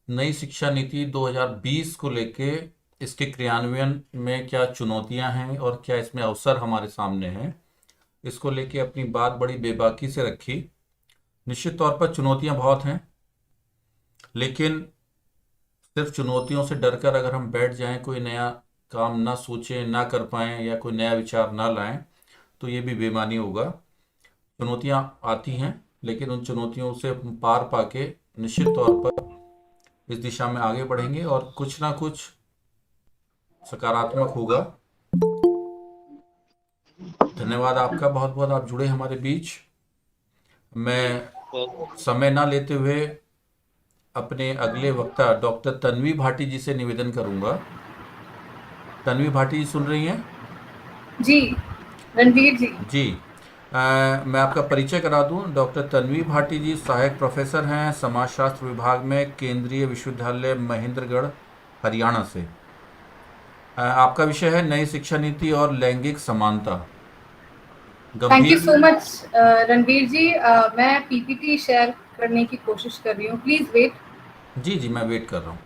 नई शिक्षा नीति 2020 को लेके इसके क्रियान्वयन में क्या चुनौतियां हैं और क्या इसमें अवसर हमारे सामने हैं, इसको लेके अपनी बात बड़ी बेबाकी से रखी। निश्चित तौर पर चुनौतियां बहुत हैं, लेकिन सिर्फ चुनौतियों से डरकर अगर हम बैठ जाएं, कोई नया काम ना सोचें, ना कर पाएं या कोई नया विचार ना लाएं, तो ये भी बेईमानी होगा। चुनौतियां आती हैं, लेकिन उन चुनौतियों से पार पाके निश्चित तौर पर इस दिशा में आगे बढ़ेंगे और कुछ ना कुछ सकारात्मक होगा। धन्यवाद आपका बहुत बहुत, आप जुड़े हमारे बीच। मैं समय ना लेते हुए अपने अगले वक्ता डॉक्टर तन्वी भाटी जी से निवेदन करूंगा। तन्वी भाटी जी सुन रही हैं? जी। रणवीर जी। जी। मैं आपका परिचय करा दूं। डॉक्टर तन्वी भाटी जी सहायक प्रोफेसर हैं समाजशास्त्र विभाग में, केंद्रीय विश्वविद्यालय महेंद्रगढ़, हरियाणा से। आपका विषय है नई शिक्षा नीति और लैंगिक समानता। थैंक यू गंभीर। सो मच रणवीर जी। मैं पीपीटी शेयर करने की कोशिश कर रही हूँ, प्लीज वेट। जी जी, मैं वेट कर रहा हूँ।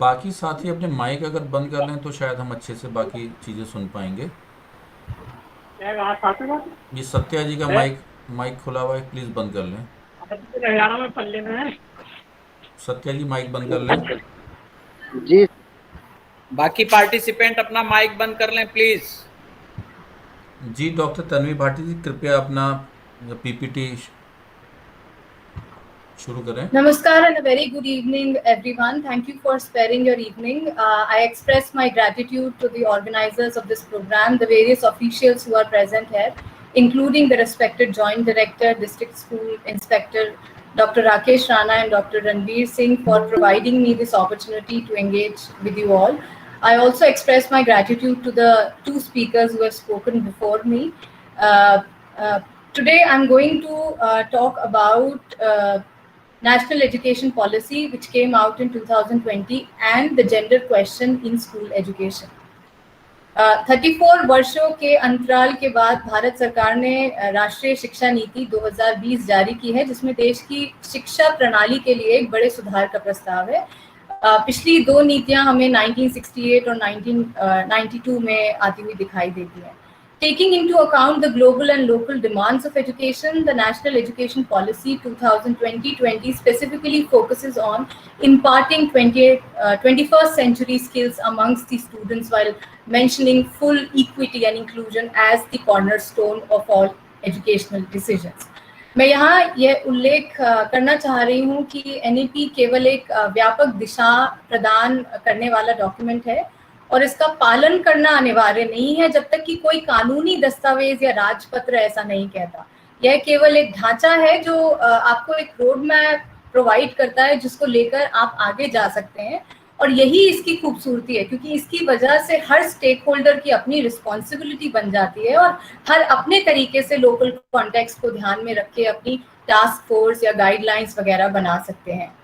बाकी साथी अपने माइक अगर बंद कर लें तो शायद हम अच्छे से बाकी चीज़ें सुन पाएंगे। ये सत्या जी का माइक माइक खुला हुआ है, प्लीज़ बंद कर लें। सत्या जी माइक बंद कर लें। जी। बाकी पार्टिसिपेंट अपना माइक बंद कर लें प्लीज। जी, डॉक्टर तन्वी भाटी जी कृपया अपना पीपीटी शुरू करें। Namaskar and a very good evening, everyone. Thank you for sparing your evening. I express my gratitude to the organizers of this program, the various officials who are present here, including the respected Joint Director, District School Inspector, Dr. Rakesh Rana and Dr. Ranveer Singh for providing me this opportunity to engage with you all. I also express my gratitude to the two speakers who have spoken before me. Uh, uh, Today, I'm going to talk about National Education Policy, which came out in 2020, and the gender question in school education. 34 वर्षों के अंतराल के बाद भारत सरकार ने राष्ट्रीय शिक्षा नीति 2020 जारी की है, जिसमें देश की शिक्षा प्रणाली के लिए एक बड़े सुधार का प्रस्ताव है। पिछली दो नीतियां हमें 1968 और 1992 में आती हुई दिखाई देती हैं। Taking into account the global and local demands of education, the National Education Policy 2020 specifically focuses on imparting 21st century skills amongst the students while mentioning full equity and inclusion as the cornerstone of all educational decisions. मैं यहाँ यह उल्लेख करना चाह रही हूँ कि NEP केवल एक व्यापक दिशा प्रदान करने वाला डॉक्यूमेंट है और इसका पालन करना अनिवार्य नहीं है जब तक कि कोई कानूनी दस्तावेज या राजपत्र ऐसा नहीं कहता। यह केवल एक ढांचा है जो आपको एक रोड मैप प्रोवाइड करता है, जिसको लेकर आप आगे जा सकते हैं। और यही इसकी खूबसूरती है, क्योंकि इसकी वजह से हर स्टेक होल्डर की अपनी रिस्पॉन्सिबिलिटी बन जाती है और हर अपने तरीके से लोकल कॉन्टेक्स्ट को ध्यान में रख के अपनी टास्क फोर्स या गाइडलाइंस वगैरह बना सकते हैं।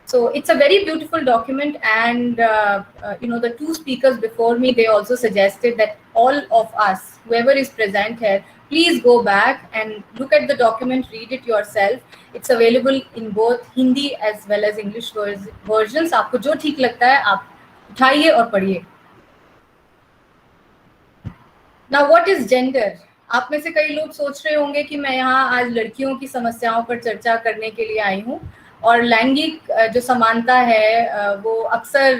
So it's a very beautiful document, and the two speakers before me, they also suggested that all of us, whoever is present here, please go back and look at the document, read it yourself. It's available in both Hindi as well as English versions. आपको जो ठीक लगता है आप उठाइए और पढ़िए। Now what is gender? आप में से कई लोग सोच रहे होंगे कि मैं यहाँ आज लड़कियों की समस्याओं पर चर्चा करने के लिए आई हूँ, और लैंगिक जो समानता है वो अक्सर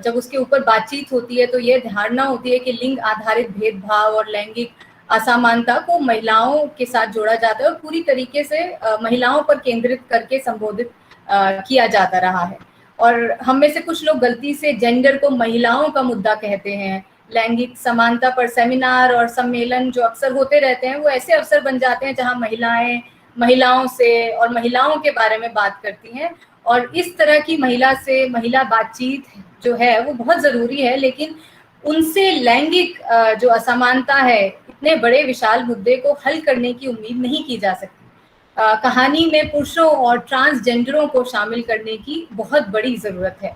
जब उसके ऊपर बातचीत होती है तो ये धारणा होती है कि लिंग आधारित भेदभाव और लैंगिक असमानता को महिलाओं के साथ जोड़ा जाता है और पूरी तरीके से महिलाओं पर केंद्रित करके संबोधित किया जाता रहा है। और हम में से कुछ लोग गलती से जेंडर को महिलाओं का मुद्दा कहते हैं। लैंगिक समानता पर सेमिनार और सम्मेलन जो अक्सर होते रहते हैं, वो ऐसे अवसर बन जाते हैं जहां महिलाएं महिलाओं से और महिलाओं के बारे में बात करती हैं। और इस तरह की महिला से महिला बातचीत जो है वो बहुत ज़रूरी है, लेकिन उनसे लैंगिक जो असमानता है इतने बड़े विशाल मुद्दे को हल करने की उम्मीद नहीं की जा सकती। कहानी में पुरुषों और ट्रांसजेंडरों को शामिल करने की बहुत बड़ी जरूरत है।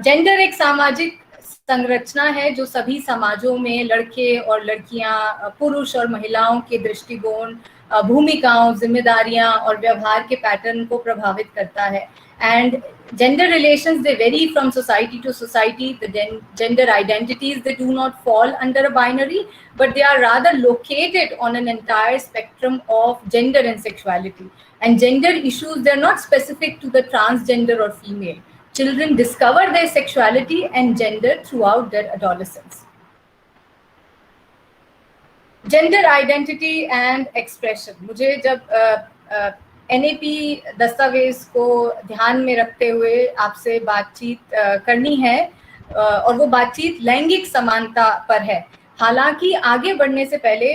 जेंडर एक सामाजिक संरचना है जो सभी समाजों में लड़के और लड़कियां, पुरुष और महिलाओं के दृष्टिकोण, भूमिकाओं, जिम्मेदारियां और व्यवहार के पैटर्न को प्रभावित करता है। And gender relations, they vary from society to society. The gender identities, they do not fall under a binary, but they are rather located on an entire spectrum of gender and sexuality. And gender issues, they're not specific to the transgender or female. Children discover their sexuality and gender throughout their adolescence. Gender identity and expression. मुझे जब NAP दस्तावेज को ध्यान में रखते हुए आपसे बातचीत करनी है और वो बातचीत लैंगिक समानता पर है। हालांकि आगे बढ़ने से पहले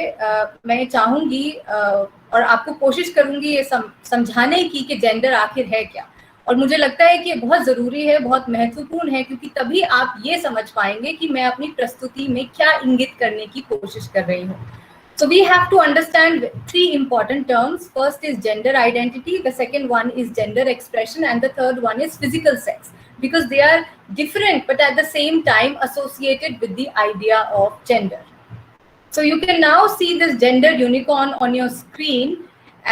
मैं चाहूंगी और आपको कोशिश करूंगी ये समझाने की कि जेंडर आखिर है क्या। और मुझे लगता है कि ये बहुत ज़रूरी है, बहुत महत्वपूर्ण है, क्योंकि तभी आप ये समझ पाएंगे कि मैं अपनी प्रस्तुति में क्या इंगित करने की कोशिश कर रही हूँ। So we have to understand three important terms. First is gender identity, the second one is gender expression, and the third one is physical sex, because they are different but at the same time associated with the idea of gender. So you can now see this gender unicorn on your screen,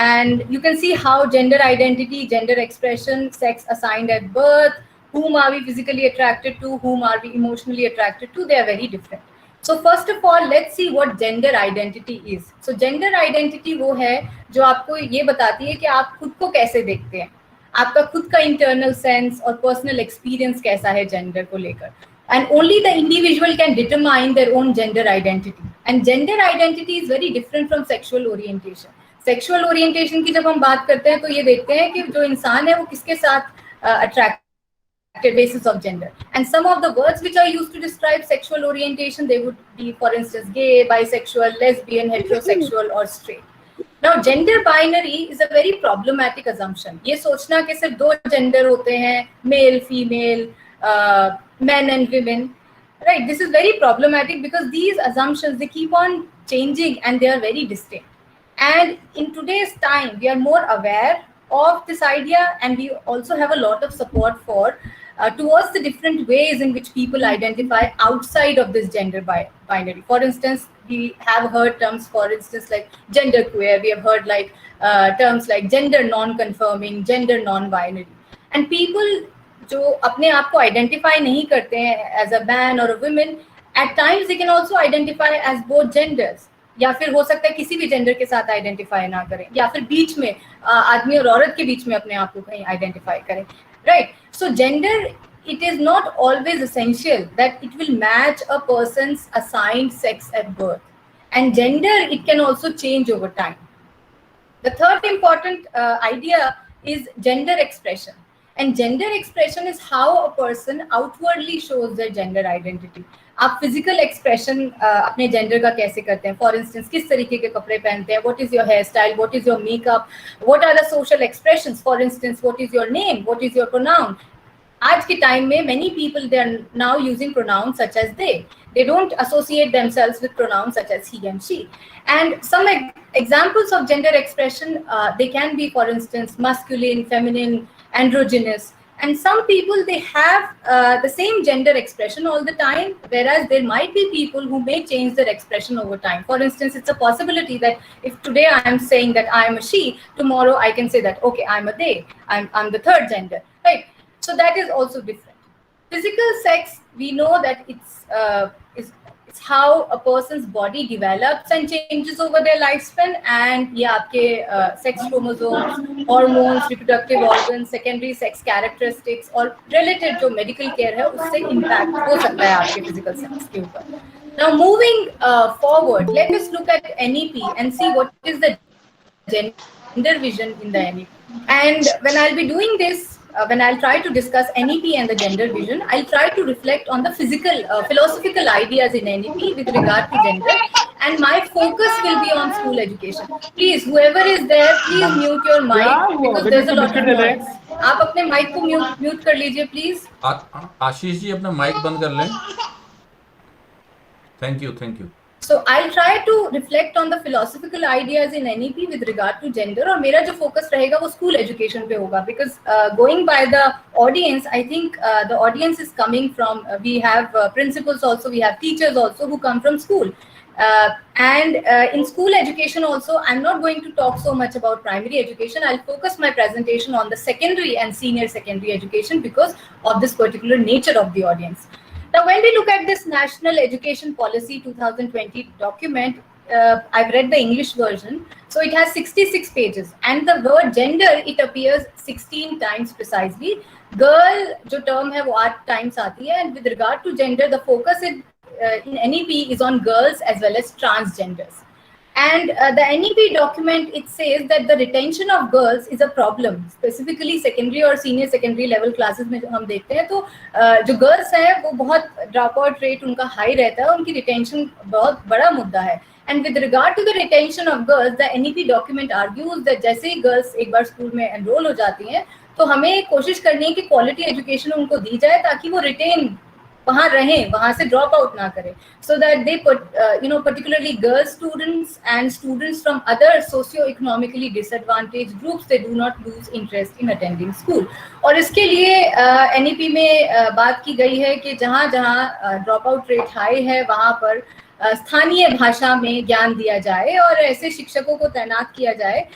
and you can see how gender identity, gender expression, sex assigned at birth, whom are we physically attracted to, whom are we emotionally attracted to, they are very different. So first of all, let's see what gender identity is. So gender identity वो है जो आपको ये बताती है कि आप खुद को कैसे देखते हैं, आपका खुद का internal sense और personal experience कैसा है gender को लेकर. And only the individual can determine their own gender identity. And gender identity is very different from sexual orientation. Sexual orientation की जब हम बात करते हैं तो ये देखते हैं कि जो इंसान है वो किसके साथ attract basis of gender, and some of the words which are used to describe sexual orientation, they would be, for instance, gay, bisexual, lesbian, heterosexual or straight. Now gender binary is a very problematic assumption. ये सोचना कि सिर्फ दो gender होते हैं, male, female, men and women, right? This is very problematic because these assumptions, they keep on changing and they are very distinct. And in today's time, we are more aware of this idea, and we also have a lot of support for towards the different ways in which people identify outside of this gender binary. For instance, we have heard terms, for instance, like gender queer. We have heard like terms like gender non-conforming, gender non-binary. And people जो अपने आप को identify नहीं करते हैं as a man or a woman, at times they can also identify as both genders. या फिर हो सकता है किसी भी जेंडर के साथ आइडेंटिफाई ना करें, या फिर बीच में आदमी और औरत के बीच में अपने आप को कहीं आइडेंटिफाई करें, right? So gender, it is not always essential that it will match a person's assigned sex at birth, and gender, it can also change over time. The third important idea is gender expression, and gender expression is how a person outwardly shows their gender identity. आप physical expression अपने gender का कैसे करते हैं? For instance, किस तरीके के कपड़े पहनते हैं, what is your hairstyle, what is your makeup, what are the social expressions, for instance, what is your name, what is your pronoun. आज के टाइम में many people, they are now using pronouns such as they don't associate themselves with pronouns such as he and she. And some examples of gender expression, they can be, for instance, masculine, feminine, androgynous. And some people, they have the same gender expression all the time, whereas there might be people who may change their expression over time. For instance, it's a possibility that if today I am saying that I am a she, tomorrow I can say that, okay, I'm a they, I'm the third gender, right? So that is also different. Physical sex, we know that it's how a person's body develops and changes over their lifespan, and ये आपके sex chromosomes, hormones, reproductive organs, secondary sex characteristics और related जो medical care है उससे impact हो सकता है आपके physical sex के ऊपर. Now moving forward, let us look at NEP and see what is the gender vision in the NEP. And when I'll be doing this, when I'll try to discuss NEP and the gender vision, I'll try to reflect on the physical, philosophical ideas in NEP with regard to gender, and my focus will be on school education. Please, whoever is there, please mute your mic because there's a lot of noise. आप अपने mic को mute कर लीजिए, please. Ashish ji अपना mic बंद कर लें. Thank you. So I'll try to reflect on the philosophical ideas in NEP with regard to gender, और मेरा जो focus रहेगा वो school education पे होगा, because going by the audience, I think the audience is coming from, we have principals also, we have teachers also who come from school. And in school education also, I'm not going to talk so much about primary education. I'll focus my presentation on the secondary and senior secondary education because of this particular nature of the audience. Now, when we look at this National Education Policy 2020 document, I've read the English version. So it has 66 pages, and the word gender, it appears 16 times precisely. Girl, जो term है वो 8 times आती है, and with regard to gender, the focus in NEP is on girls as well as transgenders. And the NEP document, it says that the retention of girls is a problem, specifically secondary और senior secondary level classes में हम देखते हैं, तो जो girls हैं वो बहुत drop out rate उनका high रहता है, उनकी retention बहुत बड़ा मुद्दा है. And with regard to the retention of girls, the NEP document argues that जैसे ही girls एक बार school में enroll हो जाती हैं, तो हमें कोशिश करनी है कि quality education उनको दी जाए ताकि वो retain वहाँ रहें, वहाँ से ड्रॉप आउट ना करें, so that they particularly girl students and students from other socio-economically disadvantaged groups, they do not lose interest in attending school. और इसके लिए NEP में बात की गई है कि जहाँ जहाँ ड्रॉप आउट रेट हाई है वहाँ पर स्थानीय भाषा में ज्ञान दिया जाए और ऐसे शिक्षकों को तैनात किया जाए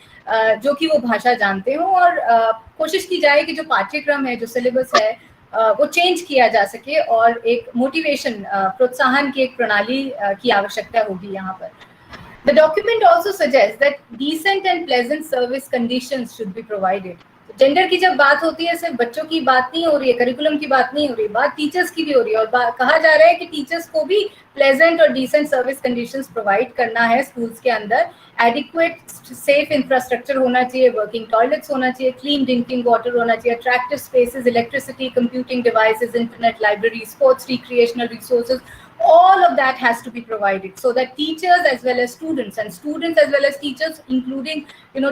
जो कि वो भाषा जानते हों, और कोशिश की जाए कि जो पाठ्यक्रम है, जो सिलेबस है, वो चेंज किया जा सके और एक मोटिवेशन, प्रोत्साहन की एक प्रणाली की आवश्यकता होगी यहाँ पर. The document also suggests that decent and pleasant service conditions should be provided. Gender की जब बात होती है, सिर्फ बच्चों की बात नहीं हो रही है, करिकुलम की बात नहीं हो रही, बात टीचर्स की भी हो रही है, और कहा जा रहा है कि टीचर्स को भी प्लेजेंट और डिसेंट सर्विस कंडीशंस प्रोवाइड करना है स्कूल्स के अंदर. एडिक्वेट सेफ इंफ्रास्ट्रक्चर होना चाहिए, वर्किंग टॉयलेट्स होना चाहिए, क्लीन ड्रिंकिंग वाटर होना चाहिए, attractive spaces, electricity, computing devices, internet, library, sports, recreational resources, all of that has to be provided so that teachers as well as students, and students as well as teachers, including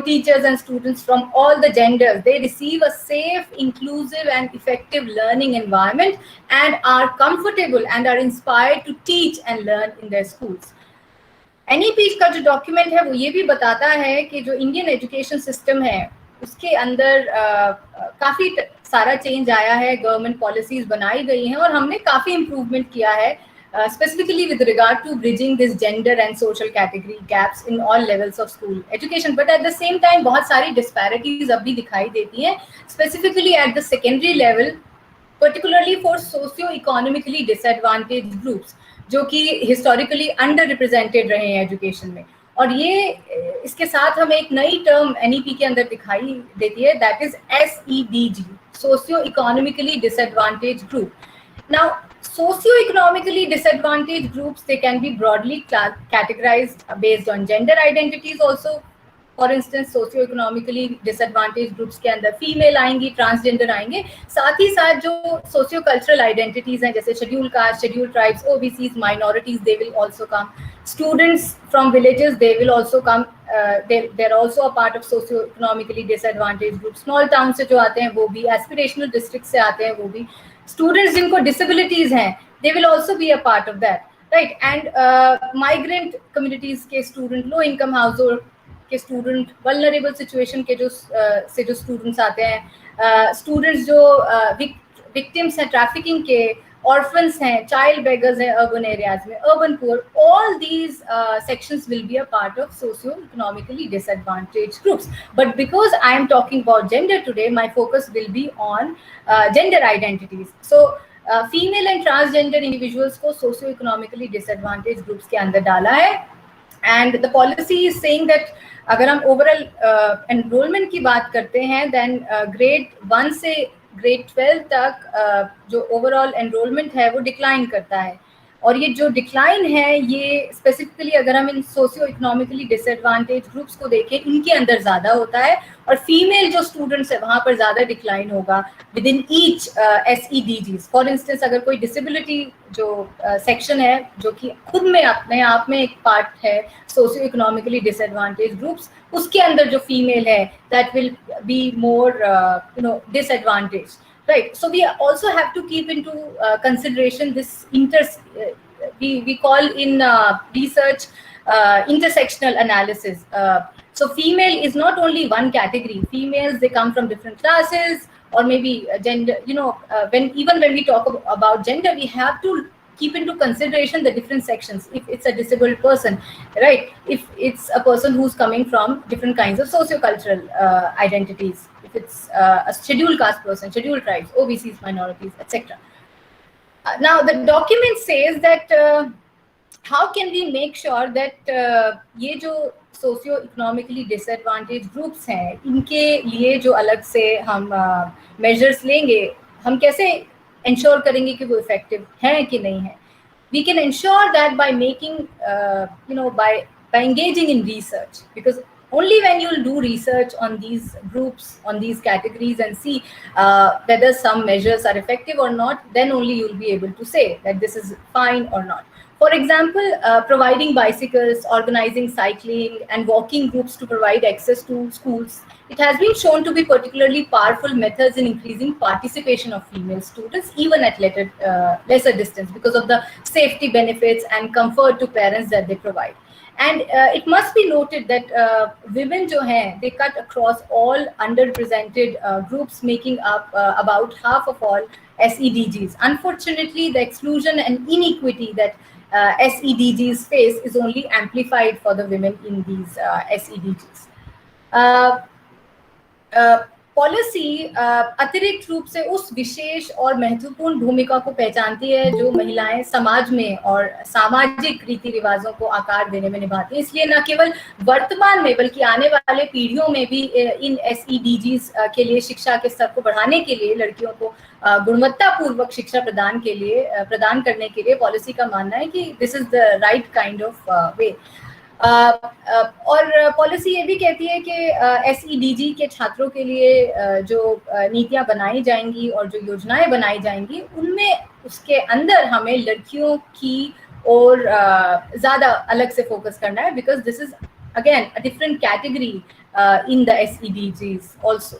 teachers and students from all the genders, they receive a safe, inclusive and effective learning environment and are comfortable and are inspired to teach and learn in their schools. NEP का जो document है वो ये भी बताता है कि जो इंडियन एजुकेशन सिस्टम है उसके अंदर काफ़ी सारा चेंज आया है, गवर्नमेंट पॉलिसीज बनाई गई हैं और हमने काफ़ी इम्प्रूवमेंट किया है, specifically with regard to bridging this gender and social category gaps in all levels of school education. But at the same time बहुत सारी disparities अब भी दिखाई देती हैं, specifically at the secondary level, particularly for socio-economically disadvantaged groups जो कि historically underrepresented रहे हैं education में. और ये इसके साथ हमें एक नई टर्म NEP के अंदर दिखाई देती है, that is SEDG, socio-economically disadvantaged group. Now, socio-economically disadvantaged groups, they can be broadly categorized based on gender identities also. For instance, socio-economically disadvantaged groups के अंदर फीमेल आएंगी, ट्रांसजेंडर आएंगे, साथ ही साथ जो socio-cultural identities हैं जैसे scheduled caste, scheduled tribes, OBCs, minorities, they will also come. Students from villages, they will also come. They're also a part of socio-economically disadvantaged groups. Small towns से जो आते हैं वो भी, aspirational districts से आते हैं वो भी. Students जिनको disabilities हैं, they will also be a part of that, right? And migrant communities के student, low income household के student, vulnerable situation के जो students आते हैं, students जो victims हैं trafficking के, orphans हैं, child beggars हैं urban areas में, urban poor, all these sections will be a part of socio-economically disadvantaged groups. But because I am talking about gender today, my focus will be on gender identities. So female and transgender individuals को socio-economically disadvantaged groups के अंदर डाला है, and the policy is saying that अगर हम overall enrollment की बात करते हैं, then grade 1 से ग्रेड 12 तक जो ओवरऑल एनरोलमेंट है वो डिक्लाइन करता है, और ये जो डिक्लाइन है ये स्पेसिफिकली अगर हम इन सोशियो इकोनॉमिकली डिसएडवांटेज ग्रुप्स को देखें, इनके अंदर ज़्यादा होता है, और फीमेल जो स्टूडेंट्स है वहाँ पर ज़्यादा डिक्लाइन होगा with in each SEDGs. For instance अगर कोई डिसेबिलिटी जो सेक्शन है जो कि खुद में अपने आप में एक पार्ट है सोशियो इकोनॉमिकली डिसएडवांटेज ग्रुप्स, उसके अंदर जो फीमेल है that will be more disadvantaged, right? So we also have to keep into consideration this we call in research intersectional analysis. So female is not only one category. Females, they come from different classes, or maybe gender. When we talk about gender, we have to keep into consideration the different sections. If it's a disabled person, right? If it's a person who's coming from different kinds of socio-cultural identities, if it's a scheduled caste person, scheduled tribes, OBCs, minorities, etc. Now the document says that how can we make sure that ये जो socio economically disadvantage groups हैं, इनके लिए जो अलग से हम measures लेंगे, हम कैसे इंश्योर करेंगे कि वो इफेक्टिव हैं कि नहीं है. We can ensure that by making by engaging in research, because only when you'll do research on these groups, on these categories, and see whether some measures are effective or not, then only you'll be able to say that this is fine or not. For example, providing bicycles, organizing cycling and walking groups to provide access to schools. It has been shown to be particularly powerful methods in increasing participation of female students, even at lesser distance, because of the safety benefits and comfort to parents that they provide. And it must be noted that women jo hain, they cut across all underrepresented groups, making up about half of all SEDGs. Unfortunately, the exclusion and inequity that SEDGs face is only amplified for the women in these SEDGs. Policy अतिरिक्त रूप से उस विशेष और महत्वपूर्ण भूमिका को पहचानती है जो महिलाएं समाज में और सामाजिक रीति रिवाजों को आकार देने में निभाती हैं. इसलिए न केवल वर्तमान में बल्कि आने वाले पीढ़ियों में भी इन SEDGs के लिए शिक्षा के स्तर को बढ़ाने के लिए, लड़कियों को गुणवत्तापूर्वक शिक्षा प्रदान करने के लिए पॉलिसी का मानना है कि this is the right kind of वे. और पॉलिसी ये भी कहती है कि SEDG के छात्रों के लिए जो नीतियां बनाई जाएंगी और जो योजनाएं बनाई जाएंगी, उनमें उसके अंदर हमें लड़कियों की और ज़्यादा अलग से फोकस करना है, because this is again a different category in the SEDGs also.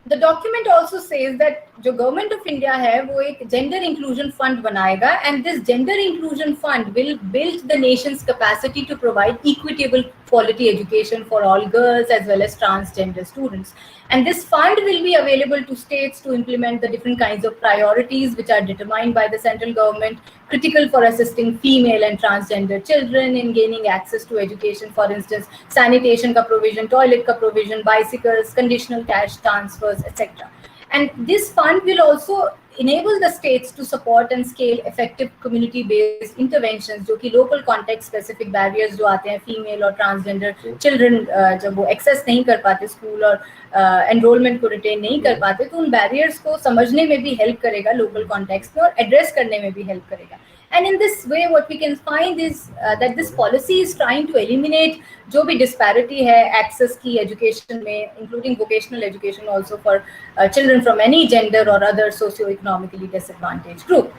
The document also says that जो गवर्नमेंट ऑफ इंडिया है वो एक जेंडर इंक्लूजन फंड बनाएगा, and this gender inclusion fund will build the nation's capacity to provide equitable quality education for all girls as well as transgender students. And this fund will be available to states to implement the different kinds of priorities which are determined by the central government, critical for assisting female and transgender children in gaining access to education. For instance, sanitation ka provision, toilet ka provision, bicycles, conditional cash transfers, etc. And this fund will also enable the states to support and scale effective community-based interventions, जो कि local context specific barriers जो आते हैं female और transgender children जब वो access नहीं कर पाते school और enrollment को retain नहीं कर पाते, तो उन barriers को समझने में भी help करेगा local context में और address करने में भी help करेगा. And in this way, what we can find is that this policy is trying to eliminate जो भी disparity है access की education में, including vocational education also for children from any gender or other socio-economically disadvantaged group.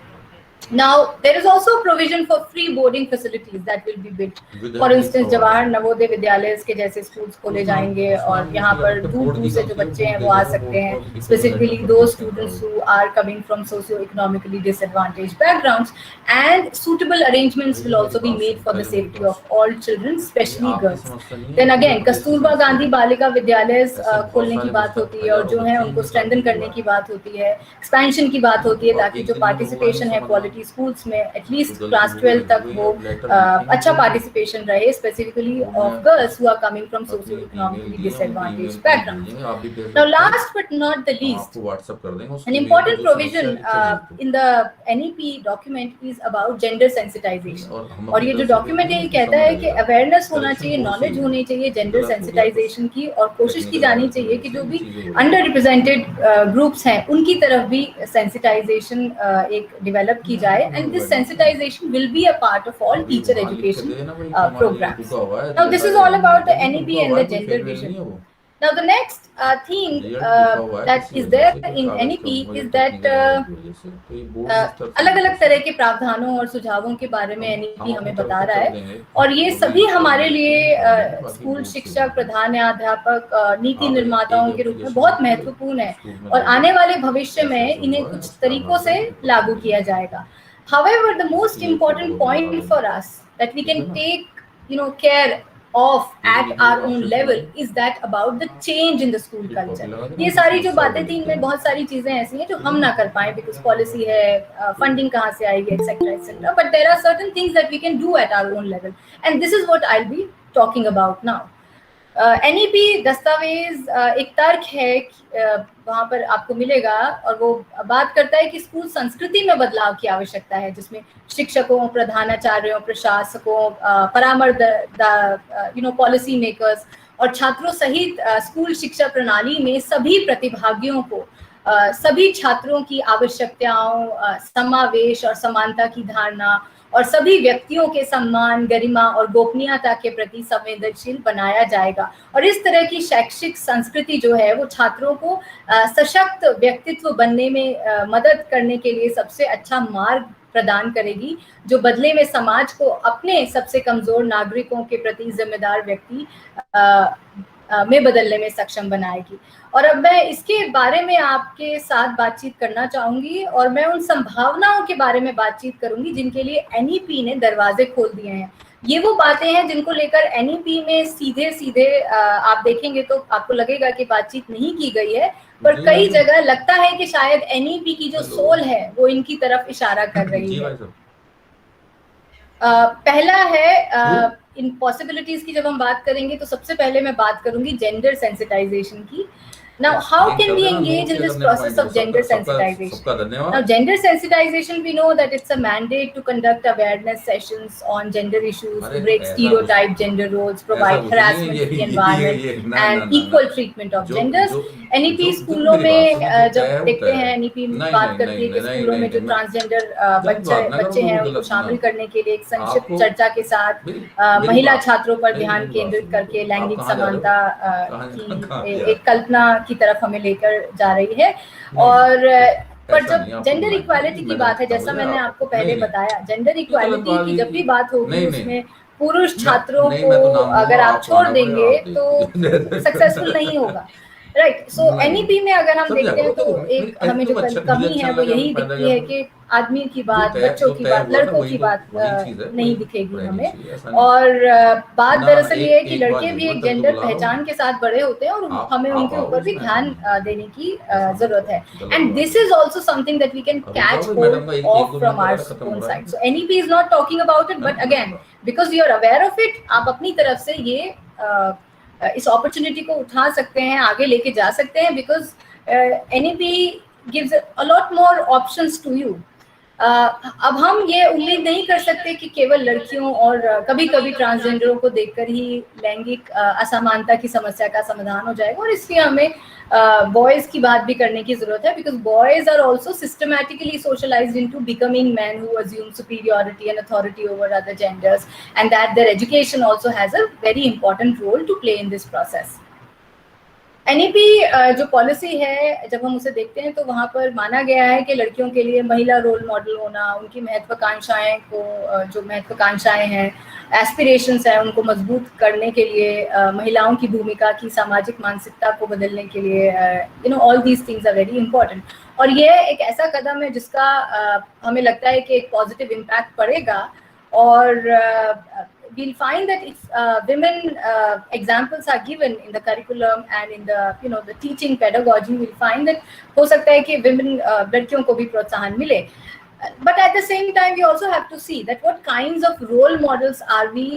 Now, there is also provision for free boarding facilities that will be built. For instance, Jawahar Navodaya Vidyalaya के जैसे schools खोले जाएंगे और यहाँ पर दूर-दूर से जो बच्चे हैं वो आ सकते हैं. Specifically, those students who are coming from socio-economically disadvantaged backgrounds, and suitable arrangements will also be made for the safety of all children, especially girls. Then again, Kasturba Gandhi Balika Vidyalaya खोलने की बात होती है और जो है उनको strengthen करने की बात होती है, expansion की बात होती है, ताकि जो participation है quality स्कूल्स में एटलीस्ट क्लास 12 तक वो अच्छा पार्टिसिपेशन रहे, specifically of girls who are coming from socio economically disadvantaged backgrounds. Now last but not the least, an important provision in the NEP document is about gender sensitization. और ये जो document है ये कहता है कि अवेयरनेस होना चाहिए, नॉलेज होनी चाहिए जेंडर सेंसिटाइजेशन की, और कोशिश की जानी चाहिए कि जो भी अंडर रिप्रेजेंटेड ग्रुप्स हैं उनकी तरफ भी सेंसिटाइजेशन एक डेवलप की जाए, and this sensitization will be a part of all teacher education programs. Now this is all about the NEP and the gender vision. Now the next thing that is there in NEP is that अलग अलग तरह के प्रावधानों और सुझावों के बारे में NEP हमें बता रहा है, और ये सभी हमारे लिए स्कूल शिक्षक, प्रधानाध्यापक, नीति निर्माताओं के रूप में बहुत महत्वपूर्ण है, और आने वाले भविष्य में इन्हें कुछ तरीकों से लागू किया जाएगा. However, the most important point for us that we can take, care of at our own level is that about the change in the school culture. ये सारी जो बातें थी, इनमें बहुत सारी चीजें ऐसी हैं जो हम ना कर पाए because policy है, funding कहाँ से आएगी, etc. But there are certain things that we can do at our own level, and this is what I'll be talking about now. NEP दस्तावेज एक तर्क है, वहाँ पर आपको मिलेगा, और वो बात करता है कि स्कूल संस्कृति में बदलाव की आवश्यकता है, जिसमें शिक्षकों, प्रधानाचार्यों, प्रशासकों, परामर्शदाता, पॉलिसी मेकर्स और छात्रों सहित स्कूल शिक्षा प्रणाली में सभी प्रतिभागियों को सभी छात्रों की आवश्यकताओं, समावेश और समानता की धारणा और सभी व्यक्तियों के सम्मान, गरिमा और गोपनीयता के प्रति संवेदनशील बनाया जाएगा. और इस तरह की शैक्षिक संस्कृति जो है वो छात्रों को सशक्त व्यक्तित्व बनने में मदद करने के लिए सबसे अच्छा मार्ग प्रदान करेगी, जो बदले में समाज को अपने सबसे कमजोर नागरिकों के प्रति जिम्मेदार व्यक्ति में बदलने में सक्षम बनाएगी. और अब मैं इसके बारे में आपके साथ बातचीत करना चाहूंगी, और मैं उन संभावनाओं के बारे में बातचीत करूंगी जिनके लिए NEP ने दरवाजे खोल दिए हैं. ये वो बातें हैं जिनको लेकर NEP में सीधे सीधे आप देखेंगे तो आपको लगेगा कि बातचीत नहीं की गई है, पर कई जगह लगता है कि शायद NEP की जो सोल है वो इनकी तरफ इशारा कर रही है. पहला है इन पॉसिबिलिटीज की. जब हम बात करेंगे तो सबसे पहले मैं बात करूंगी जेंडर सेंसिटाइजेशन की. Now, how can we engage in this process of gender sensitization? Now, gender sensitization, we know that it's a mandate to conduct awareness sessions on gender issues, to break stereotype gender roles, provide harassment-free environment, and equal treatment of genders. NEP स्कूलों में जब देखते हैं, NEP बात करती है कि स्कूलों में जो ट्रांसजेंडर बच्चे हैं उनको शामिल करने के लिए एक संक्षिप्त चर्चा के साथ महिला छात्रों पर ध्यान केंद्रित करके लैंगिक समानता की एक कल्पना की तरफ हमें लेकर जा रही है. और पर जब जेंडर इक्वालिटी की बात है, जैसा मैंने आपको पहले बताया, जेंडर इक्वालिटी की जब भी बात होगी उसमें पुरुष छात्रों को अगर आप छोड़ देंगे तो सक्सेसफुल नहीं होगा. राइट. सो NEP में अगर हम देखते हैं तो एक हमें जो कमी है वो यही दिखती है कि आदमी की बात, बच्चों की बात, लड़कों की बात नहीं दिखेगी हमें. और बात दरअसल ये है कि लड़के भी एक जेंडर पहचान के साथ बड़े होते हैं और हमें उनके ऊपर भी ध्यान देने की जरूरत है. And this is also something that we can catch hold of from our own side. So NEP is not talking about it, but again because you are aware of it, आप अपनी तरफ से ये इस अपॉर्चुनिटी को उठा सकते हैं, आगे लेके जा सकते हैं, because NEP gives a lot more options to you. अब हम ये उम्मीद नहीं कर सकते कि केवल लड़कियों और कभी कभी ट्रांसजेंडरों को देखकर ही लैंगिक असमानता की समस्या का समाधान हो जाएगा, और इसलिए हमें बॉयज की बात भी करने की जरूरत है, because boys are also systematically socialised into becoming man who assume superiority and authority over other genders, and that their education also has a very important role to play in this process. NEP जो policy है, जब हम उसे देखते हैं तो वहाँ पर माना गया है कि लड़कियों के लिए महिला रोल मॉडल होना, उनकी महत्वाकांक्षाएं को जो महत्वाकांक्षाएं हैं, एस्पिरेशंस हैं, उनको मजबूत करने के लिए, महिलाओं की भूमिका की सामाजिक मानसिकता को बदलने के लिए, all these things are very important. और ये एक ऐसा कदम है जिसका हमें लगता है कि एक पॉजिटिव इम्पैक्ट पड़ेगा. और we'll find that if women examples are given in the curriculum and in the the teaching pedagogy, we'll find that हो सकता है कि women लड़कियों को भी प्रोत्साहन मिले. But at the same time, we also have to see that what kinds of role models are we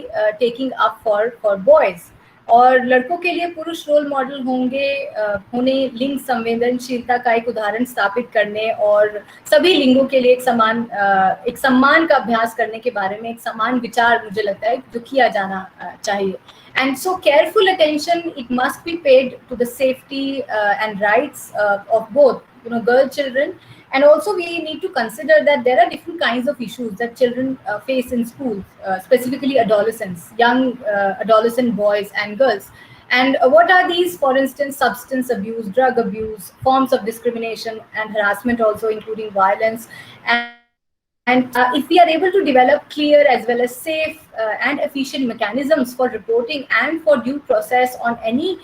taking up for boys. और लड़कों के लिए पुरुष रोल मॉडल होने लिंग संवेदनशीलता का एक उदाहरण स्थापित करने और सभी लिंगों के लिए एक सम्मान का अभ्यास करने के बारे में एक समान विचार मुझे लगता है जो किया जाना चाहिए. And so careful attention it must be paid to the safety and rights of both girl children. And also we need to consider that there are different kinds of issues that children face in schools, specifically adolescents, young adolescent boys and girls. And what are these? For instance, substance abuse, drug abuse, forms of discrimination and harassment, also including violence. And if we are able to develop clear as well as safe and efficient mechanisms for reporting and for due process on any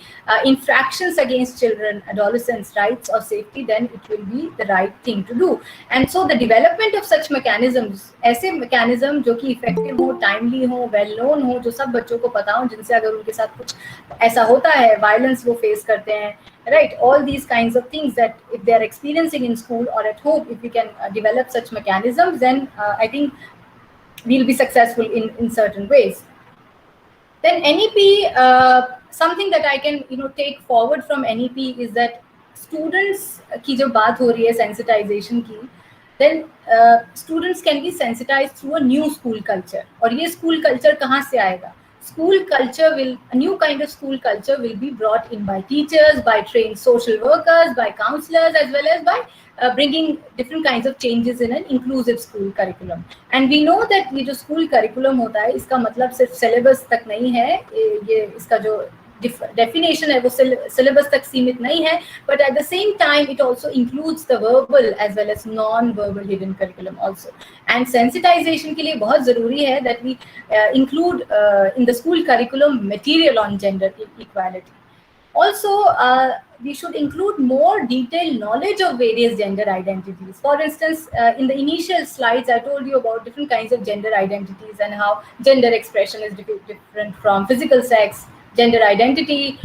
infractions against children, adolescents' rights or safety, then it will be the right thing to do. And so the development of such mechanisms, ऐसे mechanism जो कि effective हो, timely हो, well known हो, जो सब बच्चों को पता हो, जिनसे अगर उनके साथ कुछ ऐसा होता है, violence वो face करते हैं, right? All these kinds of things that if they are experiencing in school or at home, if we can develop such mechanisms, then I think we'll be successful in certain ways. Then NEP, something that I can take forward from NEP is that students की जो बात हो रही है sensitization की, then students can be sensitized through a new school culture. और ये school culture कहाँ से आएगा? A new kind of school culture will be brought in by teachers, by trained social workers, by counselors, as well as by bringing different kinds of changes in an inclusive school curriculum. And we know that ये जो school curriculum होता है, इसका मतलब सिर्फ syllabus तक नहीं है, ये इसका जो definition है वो syllabus तक सीमित नहीं है, but at the same time it also includes the verbal as well as non-verbal hidden curriculum also. And sensitization के लिए बहुत ज़रूरी है that we include in the school curriculum material on gender equality. Also, we should include more detailed knowledge of various gender identities. For instance, in the initial slides, I told you about different kinds of gender identities and how gender expression is different from physical sex. Gender identity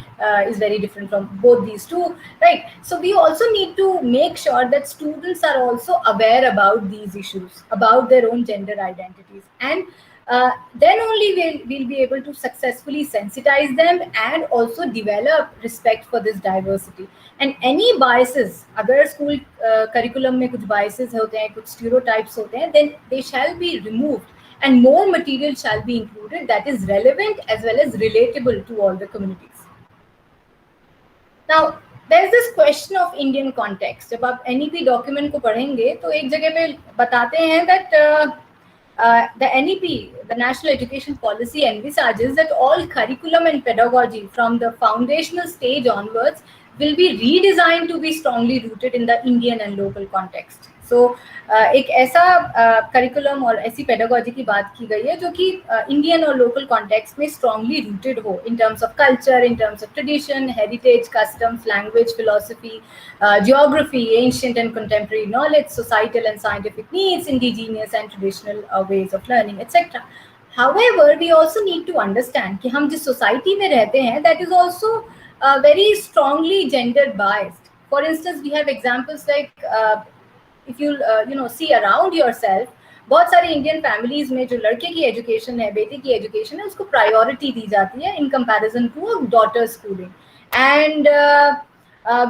is very different from both these two, right? So we also need to make sure that students are also aware about these issues, about their own gender identities. And then only we'll be able to successfully sensitize them and also develop respect for this diversity. And any biases, अगर school curriculum में कुछ biases होते हैं, कुछ stereotypes होते हैं, then they shall be removed and more material shall be included that is relevant as well as relatable to all the communities. Now, there's this question of Indian context. जब आप NEP document को पढ़ेंगे तो एक जगह पे बताते हैं that the NEP, the National Education Policy, envisages that all curriculum and pedagogy from the foundational stage onwards will be redesigned to be strongly rooted in the Indian and local context. So, एक ऐसा curriculum और ऐसी pedagogy की बात की गई है जो कि Indian और local context में strongly rooted हो in terms of culture, in terms of tradition, heritage, customs, language, philosophy, geography, ancient and contemporary knowledge, societal and scientific needs, indigenous and traditional ways of learning, etc. However, we also need to understand कि हम जिस society में रहते हैं, that is also very strongly gender biased. For instance, we have examples like if you see around yourself, बहुत सारे Indian families में जो लड़के की एजुकेशन है, बेटे की एजुकेशन है, उसको प्रायोरिटी दी जाती है in comparison to daughter schooling. And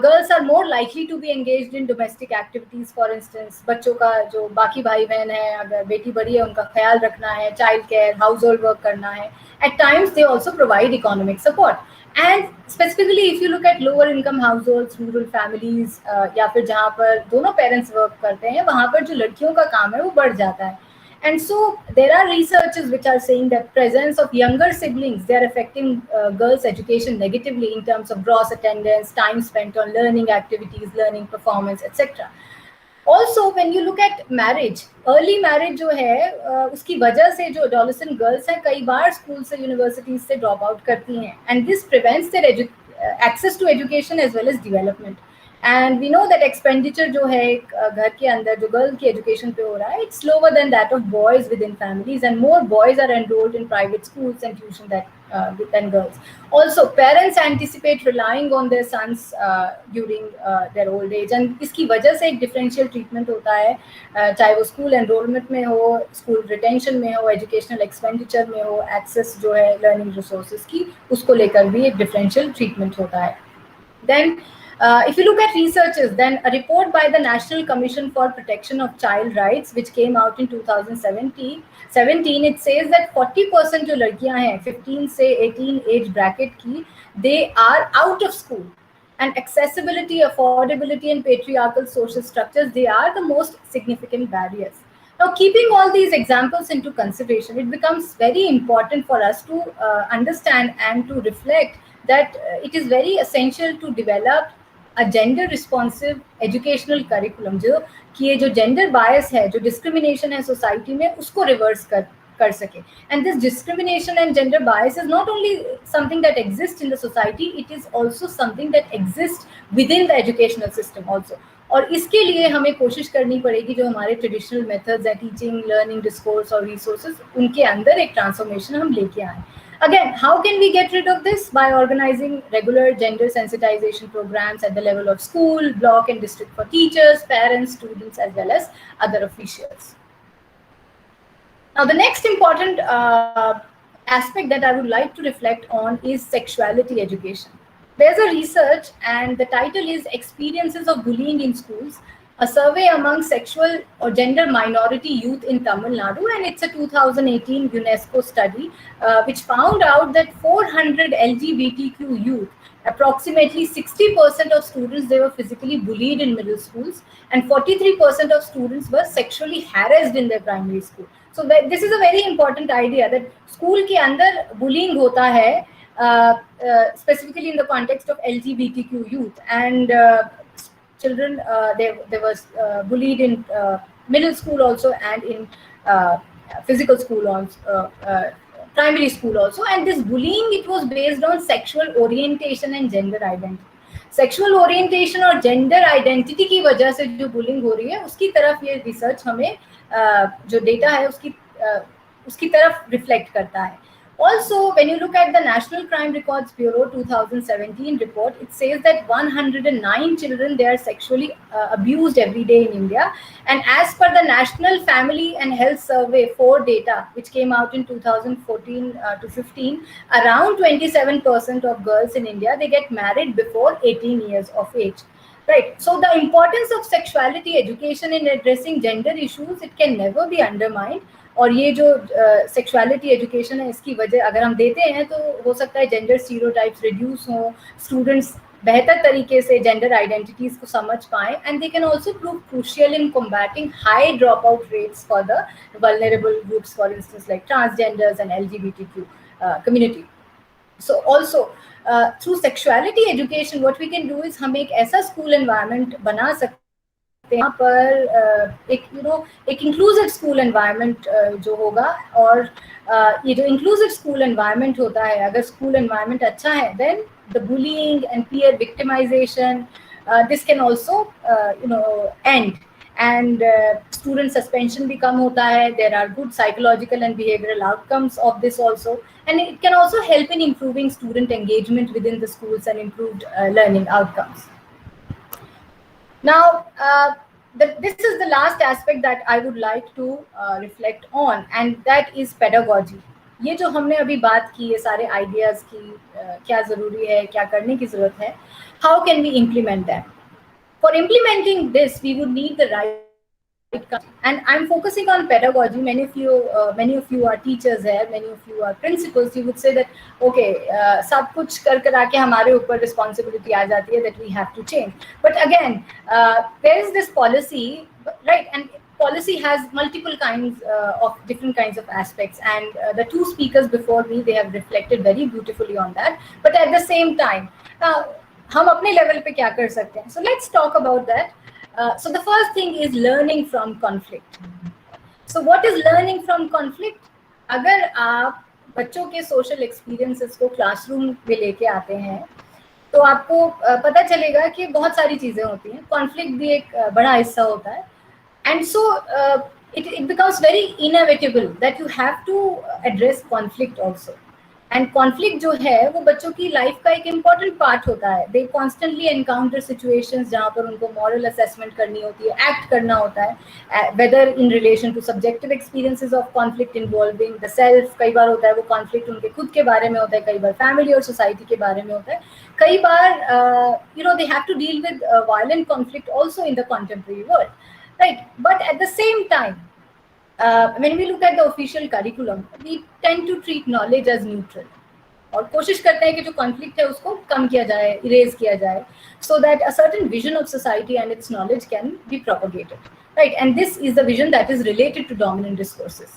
girls are more likely to be engaged in domestic activities. For instance, बच्चों का जो बाकी भाई बहन है, अगर बेटी बड़ी है उनका ख्याल रखना है, child care, household work करना है. At times they also provide economic support. And specifically, if you look at lower income households, rural families, या फिर जहाँ पर दोनों parents work करते हैं, वहाँ पर जो लड़कियों का काम है वो बढ़ जाता है. And so there are researches which are saying that presence of younger siblings, they are affecting girls' education negatively in terms of gross attendance, time spent on learning activities, learning performance, etc. Also, when you look at marriage, early marriage जो है उसकी वजह से जो adolescent girls हैं कई बार school से, universities से ड्रॉप आउट करती हैं, and this prevents their access to education as well as development. And we know that expenditure जो है घर के अंदर जो गर्ल की एजुकेशन पे हो रहा है, it's lower than that of boys within families, and more boys are enrolled in private schools and tuition than girls. Also, parents anticipate relying on their sons during their old age, and इसकी वजह से एक differential treatment होता है, चाहे वो school enrollment में हो, school retention में हो, educational expenditure में हो, access जो है learning resources की, उसको लेकर भी एक differential treatment होता है. Then if you look at researches, then a report by the National Commission for Protection of Child Rights, which came out in 2017, it says that 40% जो लड़कियां हैं 15 से 18 age bracket की, they are out of school. And accessibility, affordability, and patriarchal social structures, they are the most significant barriers. Now, keeping all these examples into consideration, it becomes very important for us to understand and to reflect that it is very essential to develop a gender responsive educational curriculum, जो कि ये जो gender bias है, जो discrimination है society में, उसको reverse कर सके. And this discrimination and gender bias is not only something that exists in the society, it is also something that exists within the educational system also. और इसके लिए हमें कोशिश करनी पड़ेगी जो हमारे ट्रेडिशनल मेथड्स हैं, टीचिंग, लर्निंग, डिस्कोर्स और रिसोर्सेज, उनके अंदर एक ट्रांसफॉर्मेशन हम लेके आए. Again, how can we get rid of this? By organizing regular gender sensitization programs at the level of school, block and district for teachers, parents, students, as well as other officials. Now, the next important aspect that I would like to reflect on is sexuality education. There's a research and the title is Experiences of Bullying in Schools, a survey among sexual or gender minority youth in Tamil Nadu, and it's a 2018 UNESCO study which found out that 400 LGBTQ youth, approximately 60% of students, they were physically bullied in middle schools, and 43% of students were sexually harassed in their primary school. So this is a very important idea that school के अंदर bullying होता है, specifically in the context of LGBTQ youth, and children they were bullied in middle school also, and in physical school also, primary school also. And this bullying, it was based on sexual orientation and gender identity. Sexual orientation और gender identity की वजह से जो bullying हो रही है, उसकी तरफ ये रिसर्च हमें जो डेटा है उसकी तरफ रिफ्लेक्ट करता है. Also, when you look at the National Crime Records Bureau 2017 report, it says that 109 children, they are sexually abused every day in India. And as per the National Family and Health Survey 4 data, which came out in 2014 to 15, around 27% of girls in India, they get married before 18 years of age. Right. So the importance of sexuality education in addressing gender issues, it can never be undermined. और ये जो sexuality education है, इसकी वजह अगर हम देते हैं तो हो सकता है जेंडर स्टीरियोटाइप्स रिड्यूस हों, स्टूडेंट्स बेहतर तरीके से जेंडर आइडेंटिटीज को समझ पाएं, and they can also prove crucial in combating high drop out rates for the vulnerable groups, for instance like transgenders and LGBTQ community. So also through sexuality education, what we can do is हम एक ऐसा school environment बना सकते यहाँ पर एक inclusive school environment जो होगा, और ये जो इंक्लूसिव स्कूल एनवायरनमेंट होता है, अगर स्कूल एनवायरनमेंट अच्छा है, then the bullying and peer victimisation, this can also end, and student suspension भी कम होता है. There are good psychological and behavioural outcomes of this also, and it can also help in improving student engagement within the schools and improved learning outcomes. Now, this is the last aspect that I would like to reflect on, and that is pedagogy. ये जो हमने अभी बात की, ये सारे ideas की क्या ज़रूरी है, क्या करने की ज़रूरत है, how can we implement them? For implementing this, we would need the right, and I'm focusing on pedagogy. Many of you are teachers here, many of you are principals. You would say that okay, सब कुछ कर आके हमारे ऊपर responsibility आ जाती है that we have to change. But again, there is this policy, right? And policy has multiple kinds of different kinds of aspects, and the two speakers before me, they have reflected very beautifully on that. But at the same time, हम अपने level पे क्या कर सकते हैं? So let's talk about that. So the first thing is learning from conflict. So what is learning from conflict? अगर आप बच्चों के social experiences को classroom में लेके आते हैं, तो आपको पता चलेगा कि बहुत सारी चीजें होती हैं. Conflict भी एक बड़ा हिस्सा होता है, and so it becomes very inevitable that you have to address conflict also. And conflict जो है वो बच्चों की लाइफ का एक इम्पॉर्टेंट पार्ट होता है. दे कॉन्स्टेंटली एनकाउंटर सिचुएशंस जहाँ पर उनको मॉरल असेसमेंट करनी होती है, एक्ट करना होता है, whether in relation to subjective experiences of conflict involving the self. कई बार होता है वो कॉन्फ्लिक्ट उनके खुद के बारे में होता है, कई बार फैमिली और सोसाइटी के बारे में होता है, कई बार they have to deal with violent conflict also in the contemporary world, right? But at the same time, when we look at the official curriculum, we tend to treat knowledge as neutral, और कोशिश करते हैं कि जो conflict है उसको कम किया जाए, erase किया जाए, so that a certain vision of society and its knowledge can be propagated, right? And this is the vision that is related to dominant discourses.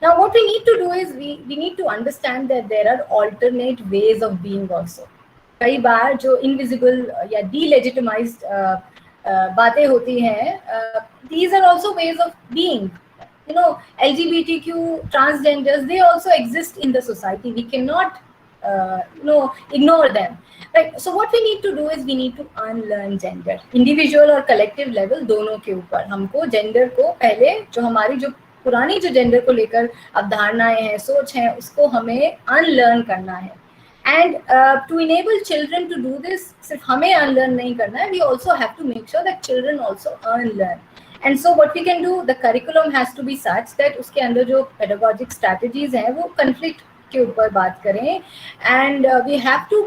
Now, what we need to do is we need to understand that there are alternate ways of being also. कई बार जो invisible या डीलेजिटिमाइज्ड बातें होती हैं, these are also ways of being. You know, LGBTQ, transgenders, they also exist in the society. We cannot ignore them. Right? So what we need to do is we need to unlearn gender. Individual और collective level दोनों के ऊपर हमको gender को पहले जो हमारी जो पुरानी जो gender को लेकर अवधारणाएं हैं, सोच हैं, उसको हमें unlearn करना है. And to enable children to do this, सिर्फ हमें unlearn नहीं करना है, we also have to make sure that children also unlearn. And so what we can do, the curriculum has to be such that उसके अंदर जो pedagogic strategies हैं वो conflict के ऊपर बात करें, and we have to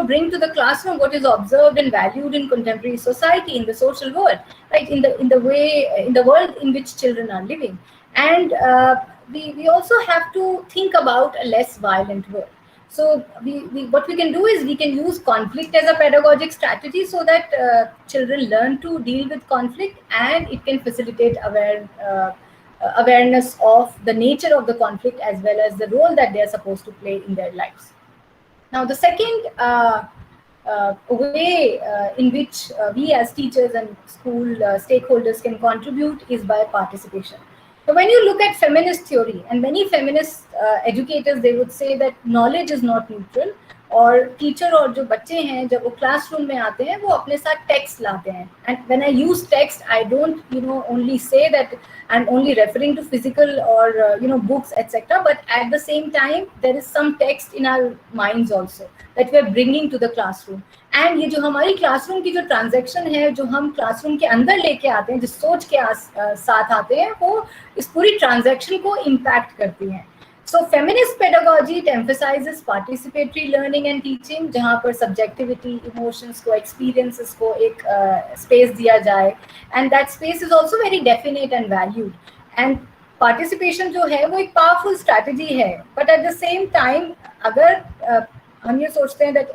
bring to the classroom what is observed and valued in contemporary society, in the social world, right, in the world in which children are living. And we also have to think about a less violent world. So what we can do is we can use conflict as a pedagogic strategy so that children learn to deal with conflict, and it can facilitate awareness of the nature of the conflict as well as the role that they are supposed to play in their lives. Now, the second way in which we as teachers and school stakeholders can contribute is by participation. So when you look at feminist theory, and many feminist educators, they would say that knowledge is not neutral, और teacher और जो बच्चे हैं जब वो classroom में आते हैं वो अपने साथ टेक्स्ट लाते हैं. And when I use text, I don't only say that I am only referring to physical और books etcetera, but at the same time there is some text in our minds also that we are bringing to the classroom. And ये जो हमारी classroom की जो transaction है, जो हम classroom के अंदर लेके आते हैं, जिस सोच के साथ आते हैं, वो इस पूरी ट्रांजैक्शन को इम्पैक्ट करती हैं. So feminist pedagogy, it emphasizes participatory learning and teaching, जहाँ पर subjectivity, emotions को, experiences को एक space दिया जाए, and that space is also very definite and valued. And participation जो है वो एक powerful strategy है, but at the same time अगर हम ये सोचते हैं that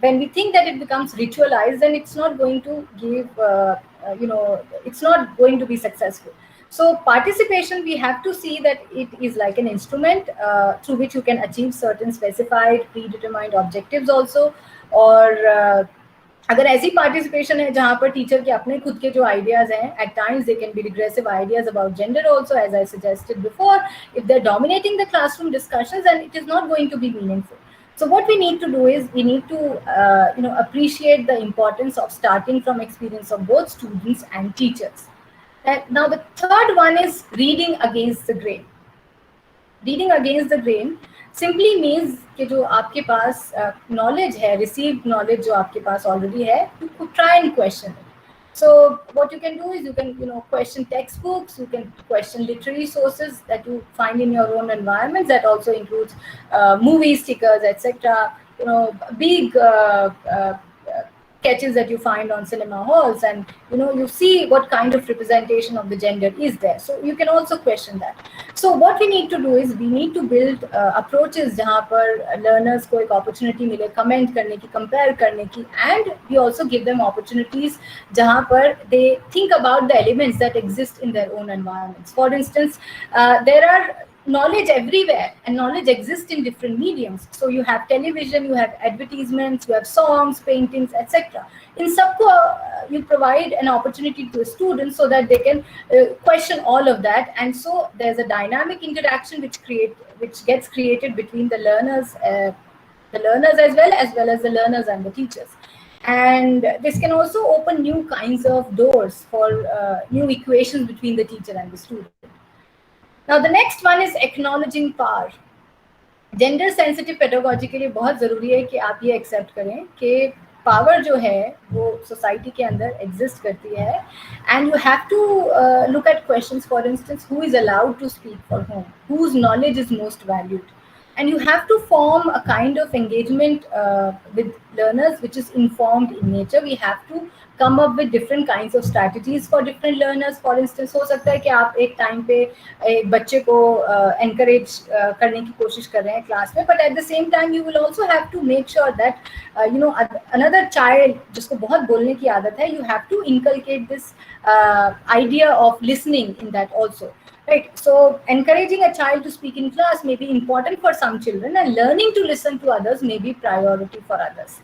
when we think that it becomes ritualized, then it's not going to give it's not going to be successful. So participation, we have to see that it is like an instrument through which you can achieve certain specified predetermined objectives also. और अगर ऐसी participation है जहाँ पर teacher के अपने खुद के जो ideas हैं, at times they can be regressive ideas about gender also, as I suggested before. If they're dominating the classroom discussions, then it is not going to be meaningful. So what we need to do is we need to appreciate the importance of starting from experience of both students and teachers. Now the third one is reading against the grain. Reading against the grain simply means कि जो आपके पास knowledge है, received knowledge जो आपके पास already है, you could try and question it. So what you can do is you can question textbooks, you can question literary sources that you find in your own environment. That also includes movie stickers, etc. Big sketches that you find on cinema halls, and you see what kind of representation of the gender is there, so you can also question that. So what we need to do is we need to build approaches जहाँ पर learners को एक opportunity मिले comment करने की, compare करने की, and we also give them opportunities जहाँ पर they think about the elements that exist in their own environments. For instance, there are knowledge everywhere, and knowledge exists in different mediums. So you have television, you have advertisements, you have songs, paintings, etc. In सबको you provide an opportunity to a student so that they can question all of that, and so there's a dynamic interaction which gets created between the learners as well as the learners and the teachers. And this can also open new kinds of doors for new equations between the teacher and the student. Now the next one is acknowledging power. Gender sensitive pedagogy के लिए बहुत ज़रूरी है कि आप ये accept करें कि power जो है वो society के अंदर exist करती है, and you have to look at questions. For instance, who is allowed to speak for whom, whose knowledge is most valued, and you have to form a kind of engagement with learners which is informed in nature. We have to come up with different kinds of strategies for different learners. For instance, हो सकता है कि आप एक time पे एक बच्चे को encourage करने की कोशिश कर रहे हैं क्लास में, but at the same time you will also have to make sure that another child जिसको बहुत बोलने की आदत है, you have to inculcate this idea of listening in that also. Right. So encouraging a child to speak in class may be important for some children, and learning to listen to others may be priority for others.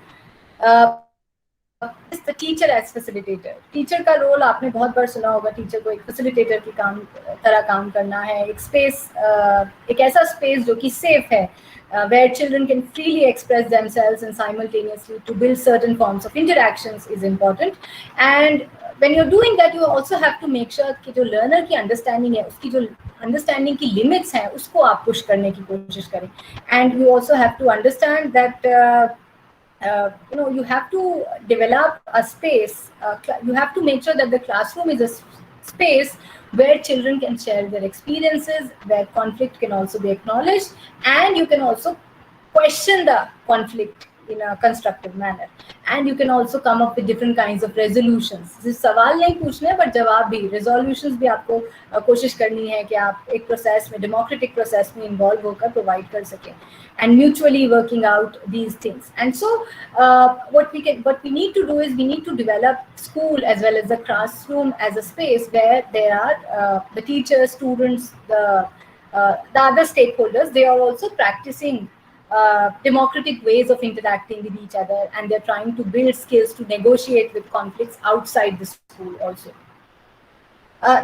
Is the teacher as facilitator. Teacher का role आपने बहुत बार सुना होगा, teacher को एक facilitator की तरह काम करना है, एक स्पेस, एक ऐसा स्पेस जो कि सेफ है, where children can freely express themselves and simultaneously to build certain forms of interactions is important. And when you're doing that, you also have to make sure कि जो learner की understanding है, उसकी जो understanding की limits हैं, उसको आप push करने की कोशिश करें. And you also have to understand that you have to develop a space. You have to make sure that the classroom is a space where children can share their experiences, where conflict can also be acknowledged, and you can also question the conflict in a constructive manner, and you can also come up with different kinds of resolutions. सिर्फ सवाल नहीं पूछने but जवाब भी, resolutions भी आपको कोशिश करनी है कि आप एक प्रोसेस में, डेमोक्रेटिक प्रोसेस में इन्वॉल्व होकर प्रोवाइड कर सकें, and mutually working out these things. And so what we need to do is we need to develop school as well as the classroom as a space where there are the teachers, students, the other stakeholders, they are also practicing democratic ways of interacting with each other, and they're trying to build skills to negotiate with conflicts outside the school also.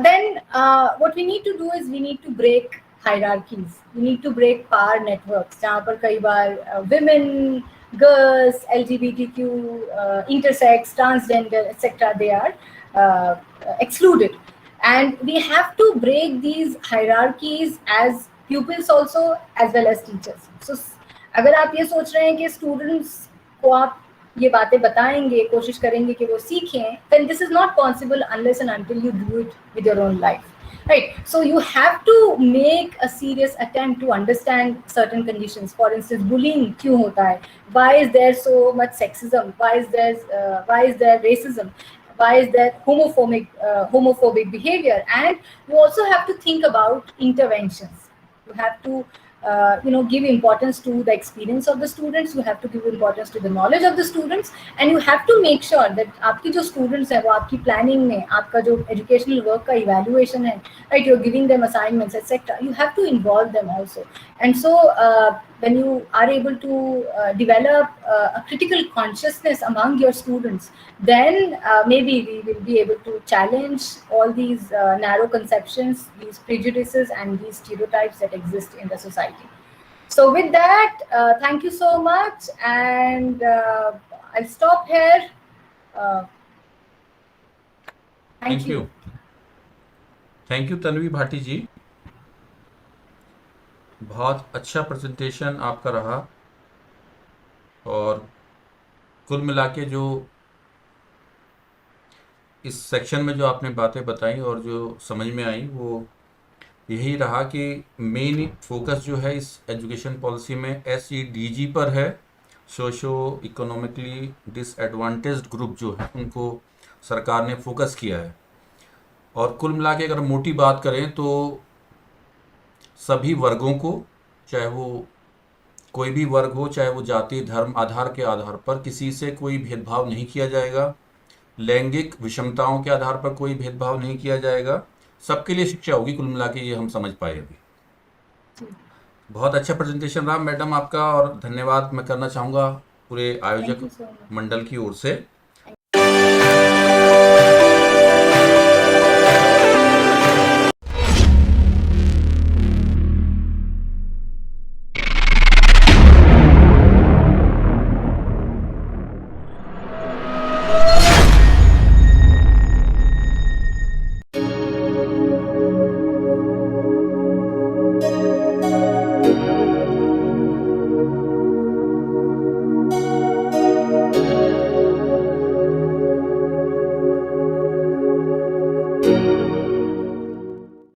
Then what we need to do is we need to break hierarchies. We need to break power networks. जहाँ पर कई बार women, girls, LGBTQ, intersex, transgender, etc. they are excluded, and we have to break these hierarchies as pupils also as well as teachers. So अगर आप ये सोच रहे हैं कि students को आप ये बातें बताएंगे, कोशिश करेंगे कि वो सीखें, then this is not possible unless and until you do it with your own life. Right. So you have to make a serious attempt to understand certain conditions. For instance, bullying क्यों होता है? Why is there so much sexism? Why is there racism? Why is there homophobic behavior? And you also have to think about interventions. You have to give importance to the experience of the students. You have to give importance to the knowledge of the students, and you have to make sure that आपकी जो students हैं वो आपकी planning में, आपका जो educational work का evaluation है, right, you're giving them assignments, etc. You have to involve them also. And so when you are able to develop a critical consciousness among your students, then maybe we will be able to challenge all these narrow conceptions, these prejudices, and these stereotypes that exist in the society. So with that, thank you so much, and I'll stop here. Thank you. Thank you Tanvi Bhati ji, बहुत अच्छा presentation आपका रहा, और कुल मिला के जो इस सेक्शन में जो आपने बातें बताई और जो समझ में आई वो यही रहा कि मेन फोकस जो है इस एजुकेशन पॉलिसी में SEDG पर है, सोशो इकोनॉमिकली डिसएडवांटेज्ड ग्रुप जो है उनको सरकार ने फोकस किया है। और कुल मिला के अगर मोटी बात करें तो सभी वर्गों को, चाहे वो कोई भी वर्ग हो, चाहे वो जाति धर्म आधार के आधार पर किसी से कोई भेदभाव नहीं किया जाएगा, लैंगिक विषमताओं के आधार पर कोई भेदभाव नहीं किया जाएगा, सबके लिए शिक्षा होगी। कुल मिला के ये हम समझ पाए अभी। बहुत अच्छा प्रेजेंटेशन रहा मैडम आपका, और धन्यवाद मैं करना चाहूँगा पूरे आयोजक मंडल की ओर से।